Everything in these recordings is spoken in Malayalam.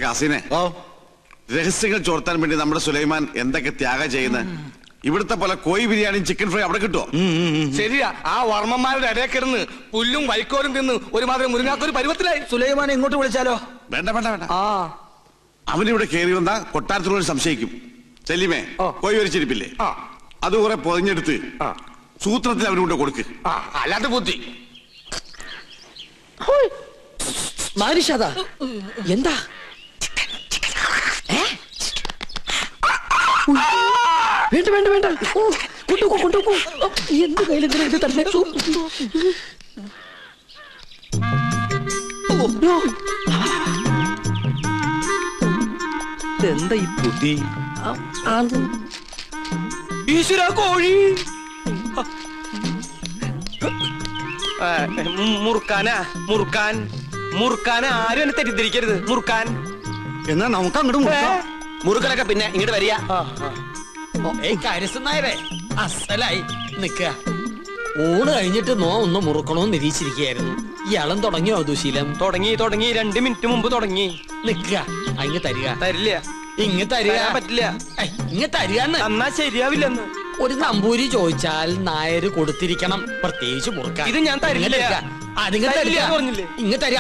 കാസിനെ രഹസ്യങ്ങൾ ചോർത്താൻ വേണ്ടി നമ്മുടെ സുലൈമാൻ എന്തൊക്കെ ത്യാഗം ചെയ്യുന്നത്. ഇവിടുത്തെ പോലെ കോഴി ബിരിയാണിയും ചിക്കൻ ഫ്രൈ അവിടെ കിട്ടുമോ? ശരിയാ, ആ വർമ്മന്മാരുടെ ഇടയിൽ കിടന്ന് പുല്ലും വൈക്കോലും തിന്ന് ഒരുമാതിരി മുരുങ്ങാക്കൊരു പരുവത്തിലായി. സുലൈമാനെ ഇങ്ങോട്ട് വിളിച്ചാലോ? വേണ്ട വേണ്ട വേണ്ട. അവനിവിടെ കയറി വന്ന കൊട്ടാരത്തിനോട് സംശയിക്കും. ചെല്ലിമേ കോഴി വരിച്ചിരിപ്പില്ലേ, അത് കുറെ പൊതിഞ്ഞെടുത്ത് സൂത്രത്തിൽ അവനുകൊണ്ട് കൊടുക്ക്. അല്ലാത്ത ബുദ്ധി. എന്താ വേണ്ട വേണ്ട വേണ്ട, കൊണ്ടുപോ കൊണ്ടുപോ. എന്ത് കയ്യിലെന്തിനാ ഇത് തന്നെ? എന്താ ഈ ബുദ്ധി? ഈശ്വര, കോഴി മുറുക്കാനാ, മുറുക്കാൻ മുറുക്കാനാ. ആരും എന്നെ തെറ്റിദ്ധരിക്കരുത്. മുറുക്കാൻ എന്നാ നമുക്ക് അങ്ങോട്ട് മുറുക്കലൊക്കെ പിന്നെ ഇങ്ങോട്ട് വരിക. കാര്യസ്ഥനായരെ അസലായി നിക്ക. ഊണ് കഴിഞ്ഞിട്ട് ഒന്ന് മുറുക്കണോന്ന് നിരീക്ഷിച്ചിരിക്കുകയായിരുന്നു. ഇയാളും തുടങ്ങിയോ ദുശീലം? തുടങ്ങി 2 മിനിറ്റ് മുമ്പ് തുടങ്ങി. നിക്ക, അങ്ങ് തരിക. തരില്ല. ഇങ്ങ് തരിക. പറ്റില്ല. ഇങ്ങ് തരികന്ന്. എന്നാ ശരിയാവില്ലെന്ന്. ഒരു നമ്പൂരി ചോദിച്ചാൽ നായര് കൊടുത്തിരിക്കണം, പ്രത്യേകിച്ച് മുറുക്കാൻ. ഇത് ഞാൻ തരില്ല. ഇങ്ങ് തരിക.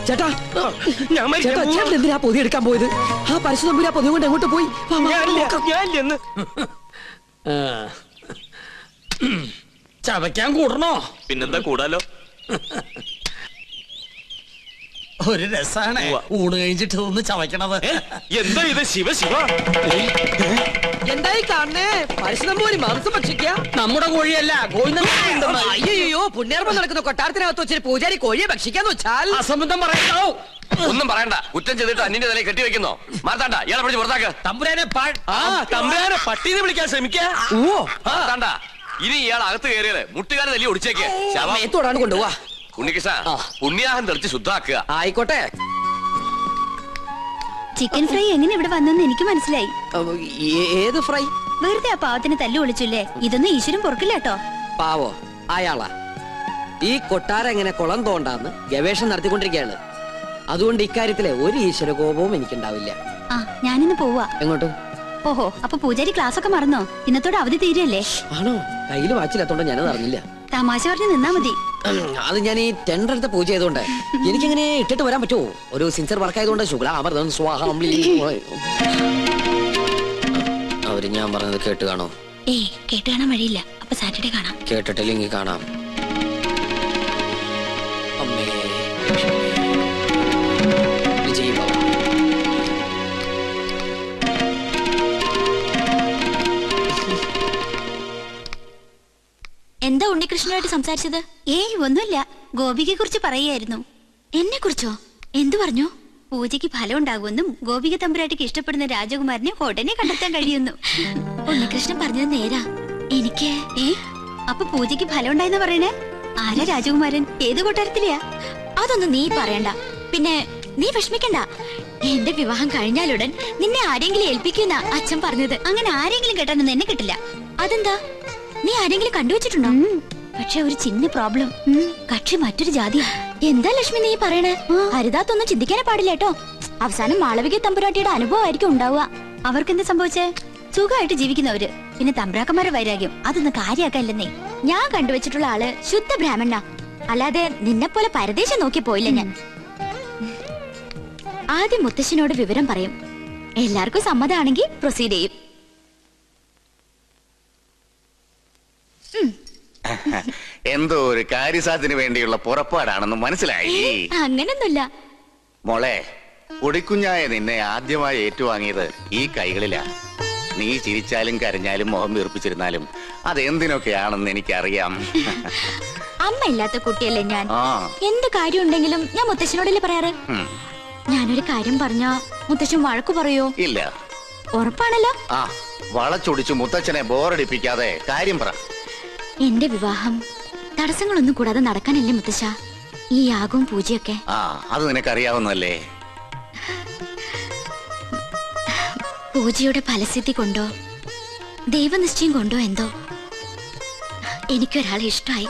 ചേട്ടാ, ചേട്ടൻ എന്തിനാ പൊതി എടുക്കാൻ പോയത്? ആ പരശുനമ്പൂരി ആ പൊതി കൊണ്ട് എങ്ങോട്ട് പോയി? ചവയ്ക്കാൻ കൂടണോ? പിന്നെന്താ കൂടാലോ. ഒരു രസാണ് ഊണ് കഴിഞ്ഞിട്ട് ഒന്ന് ചവയ്ക്കണത്. എന്താ ഇത്? ശിവ ശിവ, എന്തായി കാണണേ? പരശുനമ്പൂരി മാംസം ഭക്ഷിക്ക? നമ്മുടെ കോഴിയല്ല, അയ്യോ പുണ്യാർമ്മം നടക്കുന്ന കൊട്ടാരത്തിനകത്ത് വെച്ചൊരു പൂജാരി കോഴിയെ ഭക്ഷിക്കാന്ന് വെച്ചാൽ അസംബന്ധം പറയണോ? ഒന്നും പറയണ്ട. കുറ്റം ചെയ്തിട്ട് അന്യന്റെ തലയിൽ കെട്ടിവെക്കുന്നോ? മാർത്താണ്ട, ഇയാളെ പിടിച്ച് പുറത്താക്ക്. തമ്പുരാനെ തമ്പുരാനെ പട്ടീനെ വിളിക്കാൻ ശ്രമിക്കാ. മാർത്താണ്ട, ഇനി ഇയാൾ അകത്ത് കയറിയത് മുട്ടുകാരെ തല്ലി ഒടിച്ചേക്ക്. ത്തോടാണ് കൊണ്ടുപോവാ. ഉണ്ണികൃഷ്ണ, പുണ്യാഹം തെളിച്ച് ശുദ്ധാക്കുക. ആയിക്കോട്ടെ. ചിക്കൻ ഫ്രൈ എങ്ങനെ ഇവിടെ വന്നെന്ന് എനിക്ക് മനസ്സിലായി. ഏത് ഫ്രൈ? വെറുതെ ആ പാവത്തിന് തല്ലു വിളിച്ചില്ലേ? ഇതൊന്നും ഈശ്വരൻ പൊറുക്കില്ല കേട്ടോ. പാവോ അയാളാ. ഈ കൊട്ടാരം എങ്ങനെ കുളം തോണ്ടാന്ന് ഗവേഷണം നടത്തിക്കൊണ്ടിരിക്കുകയാണ്. അതുകൊണ്ട് ഇക്കാര്യത്തിലെ ഒരു ഈശ്വര കോപവും എനിക്കുണ്ടാവില്ല. ആ, ഞാനിന്ന് പോവാ. എങ്ങോട്ട്? ഓഹോ, അപ്പൊ പൂജാരി ക്ലാസ് ഒക്കെ മറന്നോ? ഇന്നത്തോടെ അവധി തീരല്ലേ? ആണോ? കയ്യില് വാച്ചില്ലാത്തോണ്ട് ഞാനത് അറിഞ്ഞില്ല. തമാശ പറഞ്ഞ് നിന്നാ മതി. അത് ഞാൻ ഈ ടെൻഡർ എടുത്ത പൂജ ചെയ്തോണ്ട് എനിക്കിങ്ങനെ ഇട്ടിട്ട് വരാൻ പറ്റുമോ? ഒരു സിൻസിയർ വർക്ക് ആയതുകൊണ്ട് ശുക്ലാമൃതം സ്വാഹം. അവര് ഞാൻ പറഞ്ഞത് കേട്ട് കാണോ? കേട്ട് കാണാൻ വഴിയില്ല. അപ്പൊ സാറ്റർഡേ കാണാം. കേട്ടിട്ടില്ലെങ്കിൽ കാണാം. അമ്മേ വിജയ് ബാബു. എന്താ ഉണ്ണികൃഷ്ണനായിട്ട് സംസാരിച്ചത്? ഒന്നുമില്ല. ഗോപികയെ കുറിച്ച് പറയായിരുന്നു. എന്നെ കുറിച്ചോ? എന്തു പറഞ്ഞു? പൂജയ്ക്ക് ഫലം ഉണ്ടാകുമെന്നും ഗോപിക തമ്പുരാട്ടിക്ക് ഇഷ്ടപ്പെടുന്ന രാജകുമാരനെ ഉടനെ കണ്ടെത്താൻ കഴിയുന്നു. ഉണ്ണികൃഷ്ണൻ പറഞ്ഞത് നേരാ. എനിക്ക് അപ്പൊ പൂജയ്ക്ക് ഫലം ഉണ്ടായെന്ന് പറയണേ? ആരാ രാജകുമാരൻ? ഏത് കൊട്ടാരത്തിലെയാ? അതൊന്നും നീ പറയണ്ട. പിന്നെ നീ വിഷമിക്കണ്ട. എന്റെ വിവാഹം കഴിഞ്ഞാലുടൻ നിന്നെ ആരെങ്കിലും ഏൽപ്പിക്കുന്ന അച്ഛൻ പറഞ്ഞത്. അങ്ങനെ ആരെങ്കിലും കേട്ടാനൊന്നും എന്നെ കിട്ടില്ല. അതെന്താ? നീ ആരെങ്കിലും കണ്ടുവച്ചിട്ടുണ്ടോ? പക്ഷെ ഒരു ചിന്ന പ്രോബ്ലം. കക്ഷി മറ്റൊരു ജാതിയാ. എന്താ ലക്ഷ്മി നീ പറയണേ? ഹരിതാത്തൊന്നും ചിന്തിക്കാനേ പാടില്ല കേട്ടോ. അവസാനം മാളവിക തമ്പുരാട്ടിയുടെ അനുഭവം ആയിരിക്കും ഉണ്ടാവുക. അവർക്കെന്താ സംഭവിച്ചേ? സുഖമായിട്ട് ജീവിക്കുന്നവര്. പിന്നെ തമ്പ്രാക്കന്മാരുടെ വൈരാഗ്യം അതൊന്നും കാര്യാക്കല്ലെന്നേ. ഞാൻ കണ്ടുവച്ചിട്ടുള്ള ആള് ശുദ്ധ ബ്രാഹ്മണ. അല്ലാതെ നിന്നെ പോലെ പരദേശം നോക്കി പോയില്ല ഞാൻ. ആദ്യം മുത്തശ്ശനോട് വിവരം പറയും. എല്ലാവർക്കും സമ്മതമാണെങ്കിൽ പ്രൊസീഡ് ചെയ്യും. എന്തോ ഒരു കാര്യസാധ്യത്തിന് വേണ്ടിയുള്ള പുറപ്പാടാണെന്ന് മനസ്സിലായി. അങ്ങനൊന്നുമില്ല മോളെ. പൊടിക്കുഞ്ഞായ നിന്നെ ആദ്യമായി ഏറ്റുവാങ്ങിയത് ഈ കൈകളിലാ. നീ ചിരിച്ചാലും കരഞ്ഞാലും മുഖം വീർപ്പിച്ചിരുന്നാലും അതെന്തിനൊക്കെയാണെന്ന് എനിക്കറിയാം. അമ്മ ഇല്ലാത്ത കുട്ടിയല്ലേ ഞാൻ. എന്ത് കാര്യം ഉണ്ടെങ്കിലും ഞാൻ മുത്തശ്ശനോടല്ലേ പറയാറ്. ഞാനൊരു കാര്യം പറഞ്ഞാ മുത്തശ്ശൻ വഴക്കു പറയോ? ഇല്ല. ഉറപ്പാണല്ലോ. വളച്ചൊടിച്ചു മുത്തച്ഛനെ ബോറടിപ്പിക്കാതെ കാര്യം പറ. എന്റെ വിവാഹം തടസ്സങ്ങളൊന്നും കൂടാതെ നടക്കാനല്ലേ മുത്തശ്ശ ഈ യാഗവും പൂജയൊക്കെ? അത് നിനക്കറിയാവുന്നല്ലേ. പൂജയുടെ ഫലസിദ്ധി കൊണ്ടോ ദൈവനിശ്ചയം കൊണ്ടോ എന്തോ എനിക്കൊരാളെ ഇഷ്ടമായി.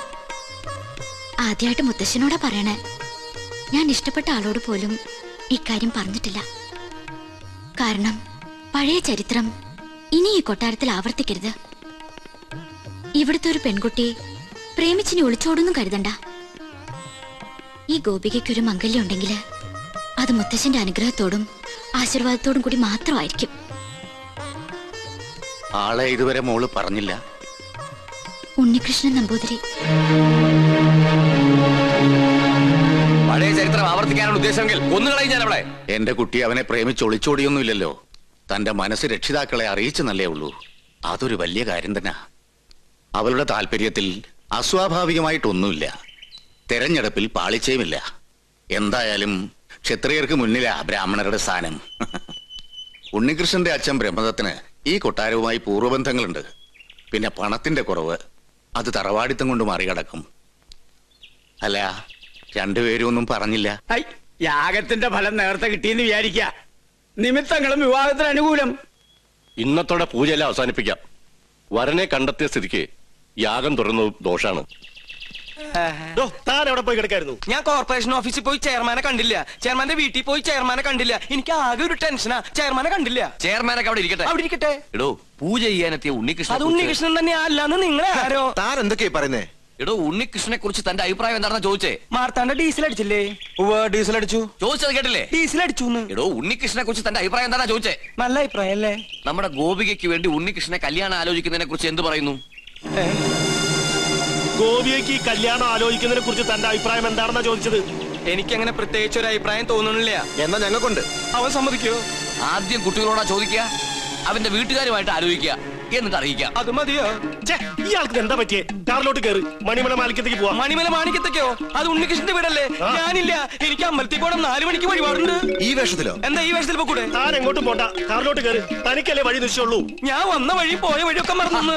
ആദ്യമായിട്ട് മുത്തശ്ശനോടാ പറയണേ. ഞാൻ ഇഷ്ടപ്പെട്ട ആളോട് പോലും ഇക്കാര്യം പറഞ്ഞിട്ടില്ല. കാരണം പഴയ ചരിത്രം ഇനി ഈ കൊട്ടാരത്തിൽ ആവർത്തിക്കരുത്. ഇവിടുത്തെ ഒരു പെൺകുട്ടി പ്രേമിച്ചിനി ഒളിച്ചോടൊന്നും കരുതണ്ട. ഈ ഗോപികയ്ക്കൊരു മംഗല്യം ഉണ്ടെങ്കിൽ അത് മുത്തശ്ശന്റെ അനുഗ്രഹത്തോടും ആശീർവാദത്തോടും കൂടി മാത്രമായിരിക്കും. ആളെ ഇതുവരെ മോള് പറഞ്ഞില്ല. ഉണ്ണികൃഷ്ണൻ നമ്പൂതിരി. പഴയ ചരിത്രം ആവർത്തിക്കാനുള്ള ഉദ്ദേശമെങ്കിൽ ഒന്നുകളെ ഞാൻ അവളെ. എന്റെ കുട്ടി അവനെ പ്രേമിച്ച് ഒളിച്ചോടിയൊന്നുമില്ലല്ലോ. തന്റെ മനസ്സ് രക്ഷിതാക്കളെ അറിയിച്ചെന്നല്ലേ ഉള്ളൂ. അതൊരു വലിയ കാര്യം തന്നെ. അവളുടെ താല്പര്യത്തിൽ അസ്വാഭാവികമായിട്ടൊന്നുമില്ല. തെരഞ്ഞെടുപ്പിൽ പാളിച്ചയുമില്ല. എന്തായാലും ക്ഷത്രിയർക്ക് മുന്നിലാ ബ്രാഹ്മണരുടെ സ്ഥാനം. ഉണ്ണികൃഷ്ണന്റെ അച്ഛൻ ബ്രഹ്മദത്തിന് ഈ കൊട്ടാരവുമായി പൂർവ്വബന്ധങ്ങളുണ്ട്. പിന്നെ പണത്തിന്റെ കുറവ് അത് തറവാടിത്തം കൊണ്ട് മറികടക്കും. അല്ല, രണ്ടുപേരും ഒന്നും പറഞ്ഞില്ല. യാഗത്തിന്റെ ഫലം നേരത്തെ കിട്ടിയെന്ന് വിചാരിക്ക. നിമിത്തങ്ങളും വിവാഹത്തിന് അനുകൂലം. ഇന്നത്തോടെ പൂജയെല്ലാം അവസാനിപ്പിക്കാം. വരനെ കണ്ടെത്തിയ സ്ഥിതിക്ക് യാഗം തുടരുന്നതും ദോഷാണ്. താൻ എവിടെ പോയി കിടക്കായിരുന്നു? ഞാൻ കോർപ്പറേഷൻ ഓഫീസിൽ പോയി ചെയർമാനെ കണ്ടില്ല. ചെയർമാന്റെ വീട്ടിൽ പോയി ചെയർമാനെ കണ്ടില്ല. എനിക്ക് ആകെ ഒരു ടെൻഷനാ. ചെയർമാനെ കണ്ടില്ല. ചെയർമാനൊക്കെ അവിടെ ഇരിക്കട്ടെ. അവിടെ ഇരിക്കട്ടെ. എടോ, പൂജ ചെയ്യാനെത്തിയ ഉണ്ണികൃഷ്ണൻ. അത് ഉണ്ണികൃഷ്ണൻ തന്നെ അല്ലാന്ന് നിങ്ങളെ ആരോ. താൻ എന്തൊക്കെയാ പറയുന്നേ? എടോ, ഉണ്ണികൃഷ്ണനെ കുറിച്ച് തന്റെ അഭിപ്രായം എന്താണെന്ന് ചോദിച്ചേ. മാർത്താണ്ട ഡീസൽ അടിച്ചില്ലേ? ഡീസൽ അടിച്ചു. ചോദിച്ചത് കേട്ടില്ലേ? ഡീസൽ അടിച്ചു. എടോ, ഉണ്ണികൃഷ്ണനെ കുറിച്ച് തന്റെ അഭിപ്രായം എന്താണെന്ന് ചോദിച്ചേ. നല്ല അഭിപ്രായം അല്ലേ? നമ്മുടെ ഗോപികയ്ക്ക് വേണ്ടി ഉണ്ണികൃഷ്ണനെ കല്യാണം ആലോചിക്കുന്നതിനെ കുറിച്ച് എന്ത് പറയുന്നു? ഗോപിയയ്ക്ക് കല്യാണം ആലോചിക്കുന്നതിനെ കുറിച്ച് തന്റെ അഭിപ്രായം എന്താണെന്നാ ചോദിച്ചത്. എനിക്കങ്ങനെ പ്രത്യേകിച്ച് ഒരു അഭിപ്രായം തോന്നുന്നില്ല. എന്നാ ഞങ്ങൾക്കുണ്ട്. അവൻ സമ്മതിക്കോ? ആദ്യം കുട്ടികളോടാ ചോദിക്കുക, അവന്റെ വീട്ടുകാരുമായിട്ട് ആലോചിക്കുക, എന്നിട്ട് അറിയിക്കാം. അത് മതിയോ? ഇയാൾക്ക് എന്താ പറ്റിയേ? കാറിലോട്ട് കയറി മണിമല മാലിക്കത്തേക്ക് പോവാം. മണിമല മാണിക്കത്തേക്കോ? അത് ഉണ്ണികൃഷ്ണന്റെ വീടല്ലേ? ഞാനില്ല. എനിക്ക് അമ്പലത്തിൽ പോകണം. 4 മണിക്ക് വഴിപാടുണ്ട്. ഈ വേഷത്തിലോ? എന്താ ഈ വേഷത്തിൽ പോകൂടെ? താൻ എങ്ങോട്ടും പോണ്ട, കാറിലോട്ട് കയറി. തനിക്കല്ലേ വഴി നിശ്ചയുള്ളൂ. ഞാൻ വന്ന വഴി പോയ വഴിയൊക്കെ മറന്നു.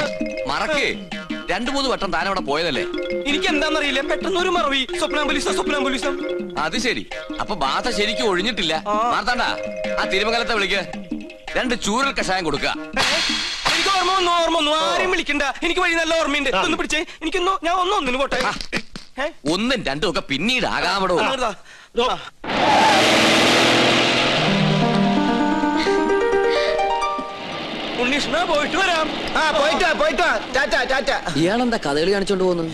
മറക്കേ, 2-3 വട്ടം താൻ അവിടെ പോയതല്ലേ? എനിക്ക് എന്താണെന്നറിയില്ല. പെട്ടെന്ന് ഒരു മറവി. സ്വപ്നാംബുലിസം. അത് ശരി. അപ്പൊ ബാധ ശരിക്കും ഒഴിഞ്ഞിട്ടില്ല. മാർത്താണ്ട, ആ തിരുമംഗലത്തെ വിളിക്ക്. 2 ചൂരൽ കഷായം കൊടുക്കുക. എനിക്ക് ഓർമ്മ ഒന്നും ആരെയും വിളിക്കണ്ട. എനിക്ക് വഴി നല്ല ഓർമ്മയുണ്ട്. ഒന്ന് പിടിച്ചേ. എനിക്കൊന്നു ഞാൻ ഒന്നിന് പോട്ടെ. 1ഉം 2ഉം ഒക്കെ പിന്നീട് ആകാമടോ. ഉണ്ണീഷ്ണ, പോയിട്ട് വരാം. ഇയാളെന്താ കഥകളി കാണിച്ചോണ്ട് പോകുന്നു?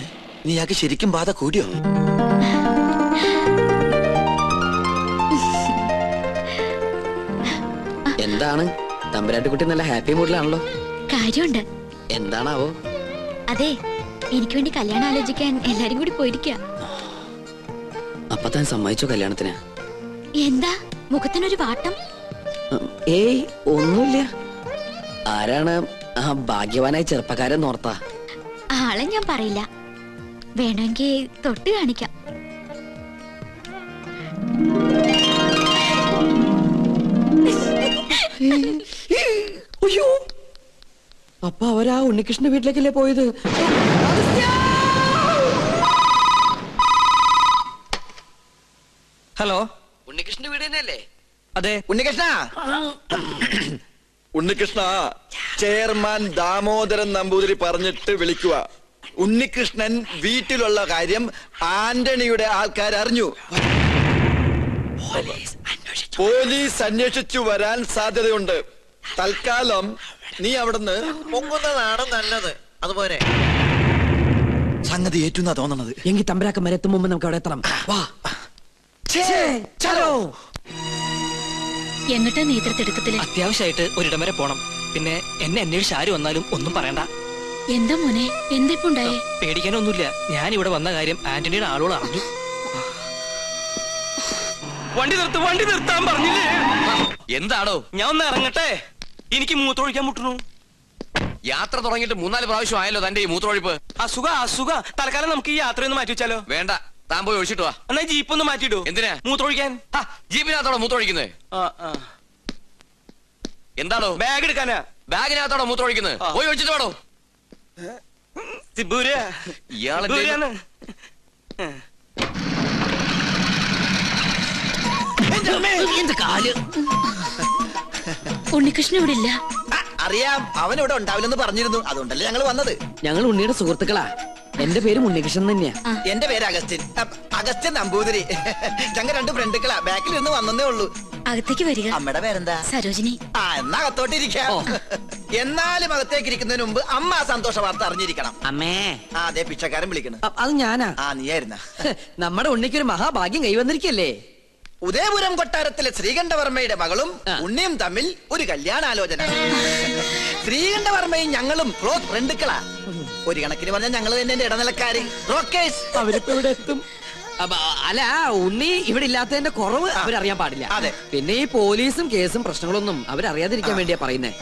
നീയാക്ക് ശരിക്കും ബാധ കൂടിയോ? എന്താണ് തമ്പുരാട്ടിക്കുട്ടി നല്ല ഹാപ്പി മൂഡിലാണല്ലോ. കാര്യമുണ്ട്. എന്താണാവോ? അതെ, എനിക്ക് വേണ്ടി കല്യാണം ആലോചിക്കാൻ എല്ലാരും കൂടി പോയിരിക്കുക. അപ്പൊ താൻ സമ്മതിച്ചോ കല്യാണത്തിന്? എന്താ മുഖത്തിനൊരു വാട്ടം? ഏയ്, ഒന്നുമില്ല. ആരാണ് ആ ഭാഗ്യവാനായ ചെറുപ്പക്കാരൻ നോർത്താ? ആളെ ഞാൻ പറയില്ല. വേണമെങ്കിൽ തൊട്ട് കാണിക്കാം. അയ്യോ, അപ്പൊ അവരാ ഉണ്ണികൃഷ്ണന്റെ വീട്ടിലേക്കല്ലേ പോയത്? ഹലോ, ഉണ്ണികൃഷ്ണന്റെ വീട് തന്നെയല്ലേ? അതെ. ഉണ്ണികൃഷ്ണ, ചെയർമാൻ ദാമോദരൻ നമ്പൂതിരി പറഞ്ഞിട്ട് വിളിക്കുക. ഉണ്ണികൃഷ്ണൻ വീട്ടിലുള്ള കാര്യം ആന്റണിയുടെ ആൾക്കാർ അറിഞ്ഞു. പോലീസ് അന്വേഷിച്ചു വരാൻ സാധ്യതയുണ്ട്. തൽക്കാലം നീ അവിടുന്ന് പൊങ്ങുന്നതാണ് നല്ലത്. അതുപോലെ സംഗതി ഏറ്റുന്നാ തോന്നണത്. എങ്കിൽ തമ്പരാക്കം വരെ എത്തും മുമ്പ് നമുക്ക് അവിടെ എത്തണം. വാ. എങ്ങട്ടാ നേതൃത്വത്തില്? അത്യാവശ്യമായിട്ട് ഒരിടം വരെ പോണം. പിന്നെ എന്നെ അന്വേഷിച്ച് ആര് വന്നാലും ഒന്നും പറയണ്ട. എന്താ മോനെ, എന്തിപ്പുണ്ടായേ? പേടിക്കാനൊന്നുമില്ല. ഞാൻ ഇവിടെ വന്ന കാര്യം ആന്റണിയുടെ ആളുകൾ അറിഞ്ഞു. വണ്ടി നിർത്താൻ പറഞ്ഞില്ലേ? എന്താണോ? ഞാൻ ഒന്ന് ഇറങ്ങട്ടെ. എനിക്ക് മൂത്രമൊഴിക്കാൻ മുട്ടുന്നു. യാത്ര തുടങ്ങിയിട്ട് 3-4 പ്രാവശ്യം ആയല്ലോ തന്റെ ഈ മൂത്രമൊഴിപ്പ്. അസുഖ. തൽക്കാലം നമുക്ക് ഈ യാത്രയൊന്ന് മാറ്റി വെച്ചാലോ? വേണ്ട, താൻ പോയി ഒഴിച്ചിട്ട് വാ. എന്നാ ജീപ്പ് ഒന്ന് മാറ്റിയിടൂ. എന്തിനാ? മൂത്രമൊഴിക്കാൻ. ജീപ്പിനകത്തോടെ മൂത്രമൊഴിക്കുന്നത്? എന്താണോ? ബാഗ് എടുക്കാനാ. ബാഗിനകത്തോടെ മൂത്രമൊഴിക്കുന്നത്? പോയി ഒഴിച്ചിട്ട് വേണോ? ഇയാളെ ഉണ്ണികൃഷ്ണൻ ഇവിടെ ഇല്ല. അറിയാം, അവൻ ഇവിടെ ഉണ്ടാവില്ലെന്ന് പറഞ്ഞിരുന്നു. അതുകൊണ്ടല്ലേ ഞങ്ങൾ വന്നത്. ഞങ്ങൾ ഉണ്ണിയുടെ സുഹൃത്തുക്കളാ. എന്റെ പേര് ഉണ്ണികൃഷ്ണൻ തന്നെയാ. എന്റെ പേര് അഗസ്റ്റിൻ. അഗസ്റ്റിൻ നമ്പൂതിരി. ഞങ്ങൾ 2 ഫ്രണ്ടുക്കളാ. ബാക്കിൽ നിന്ന് വന്നേ ഉള്ളൂ. അകത്തേക്ക് വരിക. അമ്മയുടെ പേരെന്താ? സരോജിനി. എന്നാ അകത്തോട്ടിരിക്കാം. എന്നാലും അകത്തേക്ക് ഇരിക്കുന്നതിന് മുമ്പ് അമ്മ ആ സന്തോഷ വാർത്ത അറിഞ്ഞിരിക്കണം. അമ്മേ. അതെ പിച്ചക്കാരൻ വിളിക്കണം. അത് ഞാനാ. നീയായിരുന്ന. നമ്മുടെ ഉണ്ണിക്കൊരു മഹാഭാഗ്യം കൈവന്നിരിക്കല്ലേ. ഉദയപുരം കൊട്ടാരത്തിലെ ശ്രീകണ്ഠവർമ്മയുടെ മകളും ഉണ്ണിയും തമ്മിൽ ഒരു കല്യാണാലോചന. ശ്രീകണ്ഠവർമ്മയും ഞങ്ങളും ക്ലോസ് ഫ്രണ്ടുക്കളാ. ഒരു കണക്കിന് പറഞ്ഞാൽ ഞങ്ങൾ തന്നെ ഇടനിലക്കാര്. അവരിപ്പോ ഇവിടെ എത്തും. അല്ല, ഉണ്ണി ഇവിടെ ഇല്ലാത്തതിന്റെ കുറവ് അവരറിയാൻ പാടില്ല. അതെ. പിന്നെ ഈ പോലീസും കേസും പ്രശ്നങ്ങളൊന്നും അവരറിയാതിരിക്കാൻ വേണ്ടിയാ പറയുന്നേ.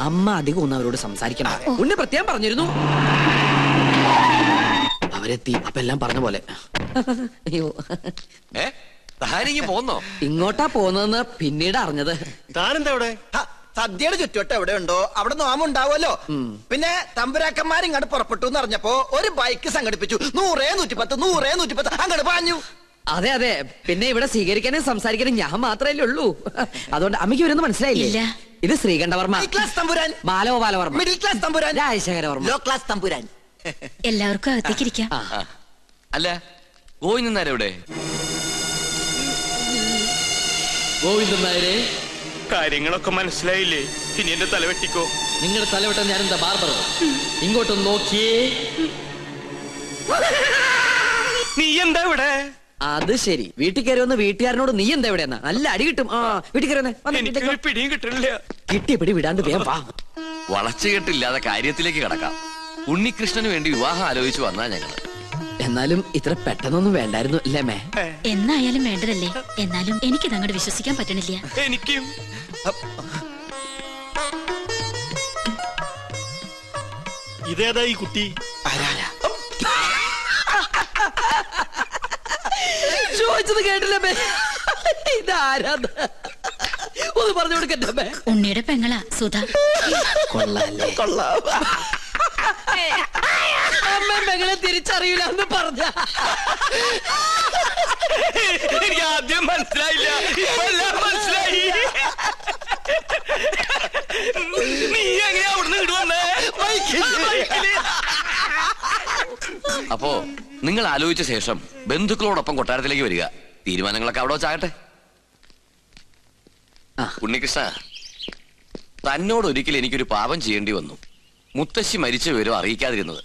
അമ്മ അധികം ഒന്നും അവരോട് സംസാരിക്കണം. ഉണ്ണി പ്രത്യേകം പറഞ്ഞിരുന്നു. അവരെത്തി. അപ്പൊ എല്ലാം പറഞ്ഞ പോലെ. അയ്യോ, പോന്നോ? ഇങ്ങോട്ടാ പോന്നതെന്ന് പിന്നീട് അറിഞ്ഞത്. താനെന്താ ഇവിടെ? സദ്യയുടെ ചുറ്റുവട്ടം എവിടെ ഉണ്ടോ അവിടെ നോമുണ്ടാവുമല്ലോ. പിന്നെ തമ്പുരാക്കന്മാർ ഇങ്ങോട്ട് പുറപ്പെട്ടു എന്ന് അറിഞ്ഞപ്പോ ഒരു ബൈക്ക് സംഘടിപ്പിച്ചു. 100, 110, 100, 110 അങ്ങോട്ട് പാഞ്ഞു. അതെ അതെ. പിന്നെ ഇവിടെ സ്വീകരിക്കാനും സംസാരിക്കാനും ഞാൻ മാത്രമല്ലേ ഉള്ളൂ. അതുകൊണ്ട് അമ്മയ്ക്ക് ഇവരൊന്നും മനസ്സിലായില്ല. ഇത് ശ്രീകണ്ഠവർമ്മ, ക്ലാസ് തമ്പുരാൻ. ബാലഗോപാലവർമ്മ, മിഡിൽ ക്ലാസ് തമ്പുരാൻ. രാജശേഖരവർമ്മ, ലോ ക്ലാസ് തമ്പുരാൻ. എല്ലാവർക്കും അകത്തേക്ക് ഇരിക്കാം. അല്ല, ഗോവിന്ദൻ നായർ എവിടെ? ഗോവിന്ദൻ നായരെ, കാര്യങ്ങളൊക്കെ മനസ്സിലായില്ലേ? ഇനി എന്റെ തല വെട്ടിക്കോ. നിങ്ങളുടെ തലവെട്ടം ഞാൻ എന്താ ബാർബറോ? ഇങ്ങോട്ടൊന്ന് നോക്കിയേ. നീ എന്താ ഇവിടെ? അത് ശരി. വീട്ടിൽ കയറി വന്ന് വീട്ടുകാരനോട് നീ എന്താ എവിടെയെന്നാ? നല്ല അടി കിട്ടും. വീട്ടിൽ കയറി എനിക്ക് പിടിയും കിട്ടണില്ല. കിട്ടിയ പിടി വിടാണ്ട് വേഗം വാ. വളച്ചുകെട്ടില്ലാതെ കാര്യത്തിലേക്ക് കടക്കാം. ഉണ്ണികൃഷ്ണന് വേണ്ടി വിവാഹം ആലോചിച്ചു വന്നാ ഞങ്ങള്. എന്നാലും ഇത്ര പെട്ടെന്നൊന്നും വേണ്ടായിരുന്നു അല്ലേ മേ? എന്നായാലും വേണ്ടതല്ലേ. എന്നാലും എനിക്കത് അങ്ങോട്ട് വിശ്വസിക്കാൻ പറ്റണില്ല. എനിക്കും. ഇതേതാ ഈ കുട്ടി? ചോദിച്ചത് കേട്ടില്ല മേ. ഇതാരാ? ഒന്ന് പറഞ്ഞു കൊടുക്കട്ടെ മേ. ഉണ്ണിയുടെ പെങ്ങളാ സുധ. കൊള്ളാല്ലേ? കൊള്ളാം. അമ്മ പെങ്ങളെ തിരിച്ചറിയില്ല എന്ന് പറഞ്ഞ എനിക്ക് ആദ്യം മനസ്സിലായില്ല, ഇപ്പെല്ലാം മനസ്സിലായി. നീ എങ്ങനെയാ അവിടുന്ന് ഇടുവന്നേ? അപ്പോ നിങ്ങൾ ആലോചിച്ച ശേഷം ബന്ധുക്കളോടൊപ്പം കൊട്ടാരത്തിലേക്ക് വരിക. തീരുമാനങ്ങളൊക്കെ അവിടെ വെച്ചാകട്ടെ. ഉണ്ണികൃഷ്ണ, തന്നോട് ഒരിക്കൽ എനിക്കൊരു പാപം ചെയ്യേണ്ടി വന്നു. മുത്തശ്ശി മരിച്ച വിവരം അറിയിക്കാതിരുന്നത്.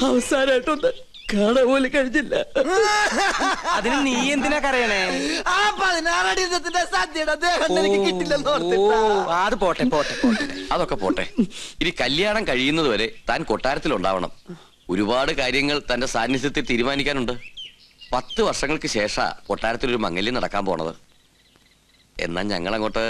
അവസാനായിട്ടൊന്ന് കാണാൻ പോലും കഴിഞ്ഞില്ല. അതിന് നീ എന്തിനാ കരയണേ? ആ 16 അടി സദ്യയുടെ അദ്ദേഹം എനിക്ക് കിട്ടില്ലെന്ന് ഓർത്തിട്ടാ. അത് പോട്ടെ പോട്ടെ പോട്ടെ. അതൊക്കെ പോട്ടെ. ഇനി കല്യാണം കഴിയുന്നത് വരെ താൻ കൊട്ടാരത്തിലുണ്ടാവണം. ഒരുപാട് കാര്യങ്ങൾ തന്റെ സാന്നിധ്യത്തിൽ തീരുമാനിക്കാനുണ്ട്. 10 വർഷങ്ങൾക്ക് ശേഷം കൊട്ടാരത്തിലൊരു മംഗല്യം നടക്കാൻ പോണത്. എന്നാ ഞങ്ങളങ്ങോട്ട്